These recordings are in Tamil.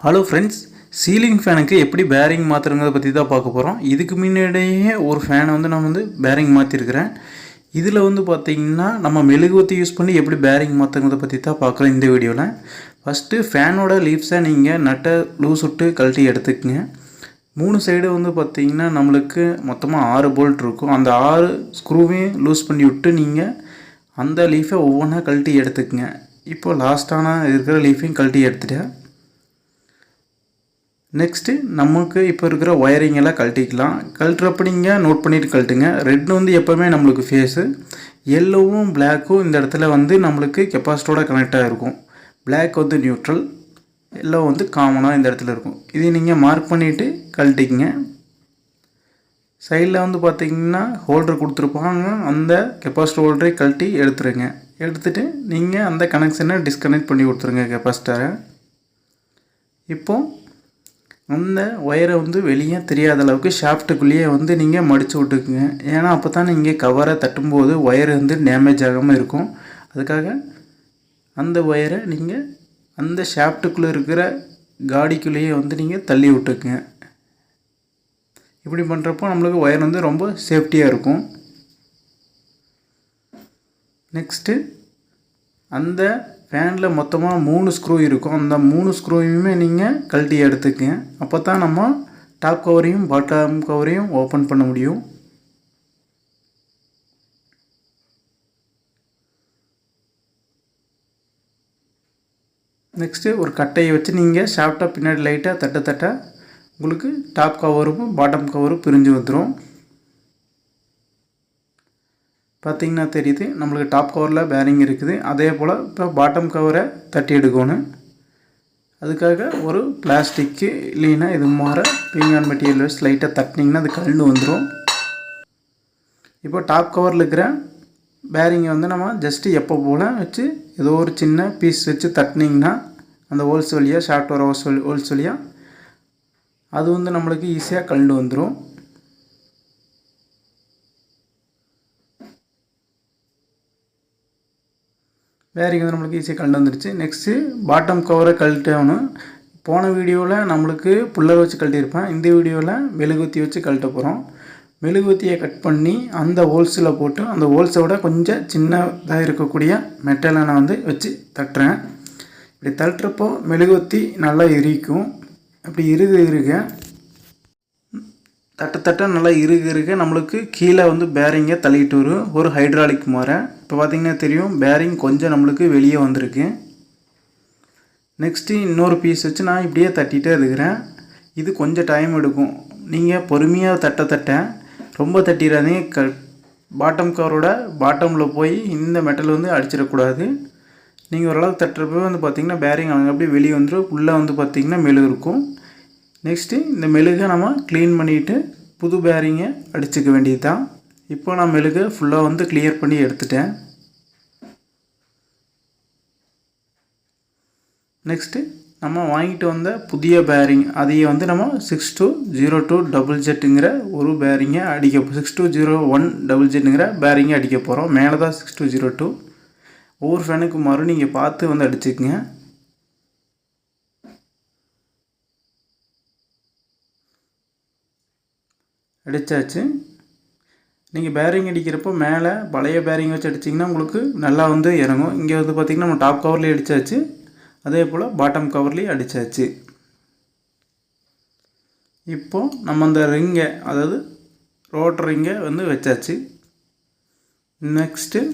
ஹலோ ஃப்ரெண்ட்ஸ், சீலிங் ஃபேனுக்கு எப்படி பேரிங் மாற்றுறதை பற்றி தான் பார்க்க போகிறோம். இதுக்கு முன்னாடியே ஒரு ஃபேனை நான் பேரிங் மாற்றிருக்கிறேன். இதில் பார்த்திங்கன்னா நம்ம மெழுகுவர்த்தி யூஸ் பண்ணி எப்படி பேரிங் மாற்றுறதை பற்றி தான் பார்க்குறோம் இந்த வீடியோவில். ஃபஸ்ட்டு ஃபேனோட லீவ்ஸை நீங்கள் நட்டை லூஸ் விட்டு கழட்டி எடுத்துக்கங்க. 3 சைடு பார்த்திங்கன்னா நம்மளுக்கு மொத்தமாக 6 போல்ட் இருக்கும். அந்த 6 ஸ்க்ரூவையும் லூஸ் பண்ணி விட்டு நீங்கள் அந்த லீஃபை ஒவ்வொன்றா கழட்டி எடுத்துக்கங்க. இப்போது லாஸ்ட்டான இருக்கிற லீஃபையும் கழட்டி எடுத்துட்டேன். நெக்ஸ்ட்டு நமக்கு இப்போ இருக்கிற ஒயரிங் எல்லாம் கழட்டிக்கலாம். கழட்டுறப்ப நீங்கள் நோட் பண்ணிவிட்டு கழட்டுங்க. ரெட் எப்போவுமே நம்மளுக்கு ஃபேஸு, எல்லோவும் பிளாக்கும் இந்த இடத்துல நம்மளுக்கு கெப்பாசிட்டரோட கனெக்டாக இருக்கும். பிளாக் நியூட்ரல், எல்லோ காமனாக இந்த இடத்துல இருக்கும். இதை நீங்கள் மார்க் பண்ணிவிட்டு கழட்டிங்க. சைடில் பார்த்திங்கன்னா ஹோல்டர் கொடுத்துருப்பாங்க. அந்த கெப்பாசிட்டர் ஹோல்டரை கழட்டி எடுத்துருங்க. எடுத்துகிட்டு நீங்கள் அந்த கனெக்ஷனை டிஸ்கனெக்ட் பண்ணி கொடுத்துருங்க கெப்பாசிட்டரை. இப்போது அந்த ஒயரை வெளியே தெரியாத அளவுக்கு ஷாஃப்ட்டுக்குள்ளேயே நீங்கள் மடித்து விட்டுக்குங்க. ஏன்னா அப்போ தான் நீங்கள் கவரை தட்டும்போது ஒயர் டேமேஜ் ஆகாமல் இருக்கும். அதுக்காக அந்த ஒயரை நீங்கள் அந்த ஷாஃப்ட்டுக்குள்ளே இருக்கிற காடிக்குள்ளேயே நீங்கள் தள்ளி விட்டுக்குங்க. இப்படி பண்ணுறப்போ நம்மளுக்கு ஒயர் ரொம்ப சேஃப்டியாக இருக்கும். நெக்ஸ்ட்டு அந்த ஃபேனில் மொத்தமாக 3 ஸ்க்ரூ இருக்கும். அந்த 3 ஸ்க்ரூவையுமே நீங்கள் கழட்டி எடுத்துக்கங்க. அப்போ தான் நம்ம டாப் கவரையும் பாட்டம் கவரையும் ஓப்பன் பண்ண முடியும். நெக்ஸ்ட்டு ஒரு கட்டையை வச்சு நீங்கள் ஷாஃப்டாக பின்னாடி லைட்டாக தட்ட உங்களுக்கு டாப் கவரும் பாட்டம் கவரும் பிரிஞ்சு வந்துடும். பார்த்திங்கன்னா தெரியுது நம்மளுக்கு டாப் கவரில் பேரிங் இருக்குது. அதே போல் இப்போ பாட்டம் கவரை தட்டி எடுக்கணும். அதுக்காக ஒரு பிளாஸ்டிக்கு இல்லைன்னா இது மாதிரி பீங்கான் மெட்டீரியல் வச்சு லைட்டாக தட்டினீங்கன்னா அது கழண்டு வந்துடும். இப்போ டாப் கவரில் இருக்கிற பேரிங்கை நம்ம ஜஸ்ட்டு எப்போ போல் வச்சு ஏதோ ஒரு சின்ன பீஸ் வச்சு தட்டினீங்கன்னா அந்த ஹோல்ஸ் வழியாக ஷார்ட் வர ஹோல்ஸ் வழியாக அது நம்மளுக்கு ஈஸியாக கழண்டு வந்துடும். பேரிங் நம்மளுக்கு ஈஸியாக கழண்டு வந்துடுச்சு. நெக்ஸ்ட்டு பாட்டம் கவரை கழட்டணும். போன வீடியோவில் நம்மளுக்கு புல்லர் வச்சு கழட்டியிருப்பேன். இந்த வீடியோவில் மெழுகுவத்தி வச்சு கழட்ட போகிறோம். மெழுகுவத்தியை கட் பண்ணி அந்த ஹோல்ஸில் போட்டு அந்த ஹோல்ஸை விட கொஞ்சம் சின்னதாக இருக்கக்கூடிய மெட்டலை நான் வச்சு தட்டுறேன். இப்படி தட்டுறப்போ மெழுகுவத்தி நல்லா எரிக்கும். அப்படி இருக்க தட்ட நல்லா இருக்க நம்மளுக்கு கீழே பேரிங்கை தள்ளிட்டு வரும். ஒரு ஹைட்ராலிக் முறை. இப்போ பார்த்திங்கன்னா தெரியும் பேரிங் கொஞ்சம் நம்மளுக்கு வெளியே வந்திருக்கு. நெக்ஸ்ட்டு இன்னொரு பீஸ் வச்சு நான் இப்படியே தட்டிகிட்டே இருக்கிறேன். இது கொஞ்சம் டைம் எடுக்கும். நீங்கள் பொறுமையாக தட்ட ரொம்ப தட்டிடாதீங்க. பாட்டம் கவரோட பாட்டமில் போய் இந்த மெட்டல் அடிச்சிடக்கூடாது. நீங்கள் ஓரளவுக்கு தட்டுறப்போ பார்த்திங்கன்னா பேரிங் அங்கே அப்படியே வெளியே வந்துடும். உள்ளே பார்த்திங்கன்னா மெழுகு இருக்கும். நெக்ஸ்ட்டு இந்த மெழுகை நம்ம க்ளீன் பண்ணிவிட்டு புது பேரிங்கை அடிச்சுக்க வேண்டியது தான். இப்போ நான் மெழுகை ஃபுல்லாக கிளியர் பண்ணி எடுத்துட்டேன். நெக்ஸ்ட்டு நம்ம வாங்கிட்டு வந்த புதிய பேரிங் அதையே நம்ம 6202 டபுள் ஜெட்டுங்கிற ஒரு பேரிங்கை 6201 டபுள் ஜெட்டுங்கிற பேரிங்கை அடிக்க போகிறோம். மேலே தான் 6202. ஒவ்வொரு ஃபேனுக்கு மாறும். நீங்கள் பார்த்து அடிச்சுக்கங்க. அடித்தாச்சு. நீங்கள் பேரிங் அடிக்கிறப்போ மேலே பழைய பேரிங் வச்சு அடிச்சிங்கன்னா உங்களுக்கு நல்லா இறங்கும். இங்கே பார்த்திங்கன்னா நம்ம டாப் கவர்லேயே அடித்தாச்சு. அதே போல் பாட்டம் கவர்லேயும் அடித்தாச்சு. இப்போது நம்ம அந்த ரிங்கை அதாவது ரோட்டர் ரிங்கை வச்சாச்சு. நெக்ஸ்ட்டு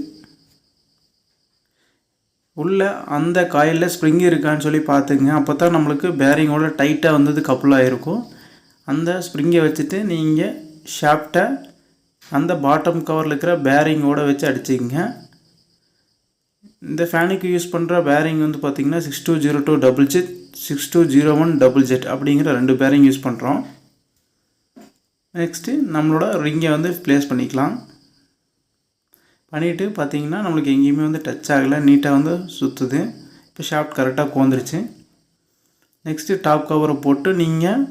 உள்ள அந்த காயிலில் ஸ்ப்ரிங் இருக்கான்னு சொல்லி பார்த்துங்க. அப்போ தான் நம்மளுக்கு பேரிங்கோட டைட்டாக கப்புளாக இருக்கும். அந்த ஸ்ப்ரிங்கை வச்சுட்டு நீங்கள் ஷாஃப்டை அந்த பாட்டம் கவரில் இருக்கிற பேரிங்கோடு வச்சு அடிச்சிங்க. இந்த ஃபேனுக்கு யூஸ் பண்ணுற பேரிங் பார்த்திங்கன்னா 6202 டபுள் ஜெட், 6201 டபுள் ஜெட் அப்படிங்கிற 2 பேரிங் யூஸ் பண்ணுறோம். நெக்ஸ்ட்டு நம்மளோட ரிங்கை ப்ளேஸ் பண்ணிக்கலாம். பண்ணிவிட்டு பார்த்திங்கன்னா நம்மளுக்கு எங்கேயுமே டச் ஆகலை. நீட்டாக சுற்றுது. இப்போ ஷாஃப்ட் கரெக்டாக கோந்துருச்சு. நெக்ஸ்ட்டு டாப் கவரை போட்டு நீங்கள்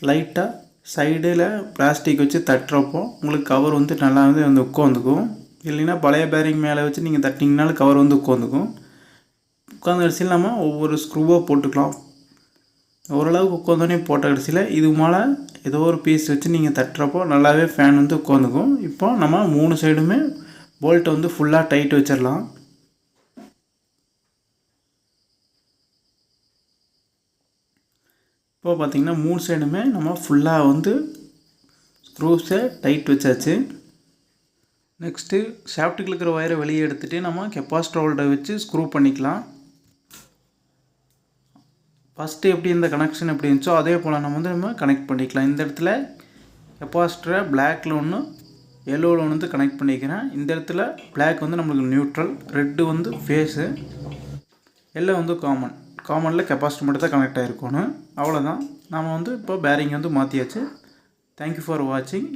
லைட்டாக சைடில் பிளாஸ்டிக் வச்சு தட்டுறப்போ உங்களுக்கு கவர் நல்லா உட்காந்துக்கும். இல்லைன்னா பழைய பேரிங் மேலே வச்சு நீங்கள் தட்டிங்கனாலும் கவர் உட்காந்துக்கும். உட்காந்த கடைசியில் நம்ம ஒவ்வொரு ஸ்க்ரூவாக போட்டுக்கலாம். ஓரளவுக்கு உட்காந்தோடனே போட்ட கடைசியில் இது மேலே ஏதோ ஒரு பீஸ் வச்சு நீங்கள் தட்டுறப்போ நல்லாவே ஃபேன் வந்து உட்காந்துக்கும். இப்போ நம்ம 3 சைடுமே போல்ட்டை வந்து ஃபுல்லாக டைட் வச்சிடலாம். இப்போ பார்த்திங்கன்னா 3 சைடுமே நம்ம ஃபுல்லாக வந்து ஸ்க்ரூஸை டைட் வச்சாச்சு. நெக்ஸ்ட்டு ஷாஃப்ட்டுக்கு இருக்கிற ஒயரை வெளியே எடுத்துகிட்டு நம்ம கெப்பாசிட்டர் ஹோல்டரை வச்சு ஸ்க்ரூ பண்ணிக்கலாம். ஃபஸ்ட்டு எப்படி இந்த கனெக்ஷன் எப்படி இருந்துச்சோ அதே போல் நம்ம கனெக்ட் பண்ணிக்கலாம். இந்த இடத்துல கெப்பாசிட்டரை பிளாக்கில் ஒன்று எல்லோவில் வந்து கனெக்ட் பண்ணிக்கிறேன். இந்த இடத்துல பிளாக் வந்து நம்மளுக்கு நியூட்ரல், ரெட்டு வந்து ஃபேஸு, எல்லோ வந்து காமனில் கெப்பாசிட்டர் மட்டும் தான் கனெக்ட் ஆகிருக்கணும். அவ்வளோதான். நாம் வந்து இப்போ பேரிங் வந்து மாற்றியாச்சு. தேங்க்யூ ஃபார் வாட்சிங்.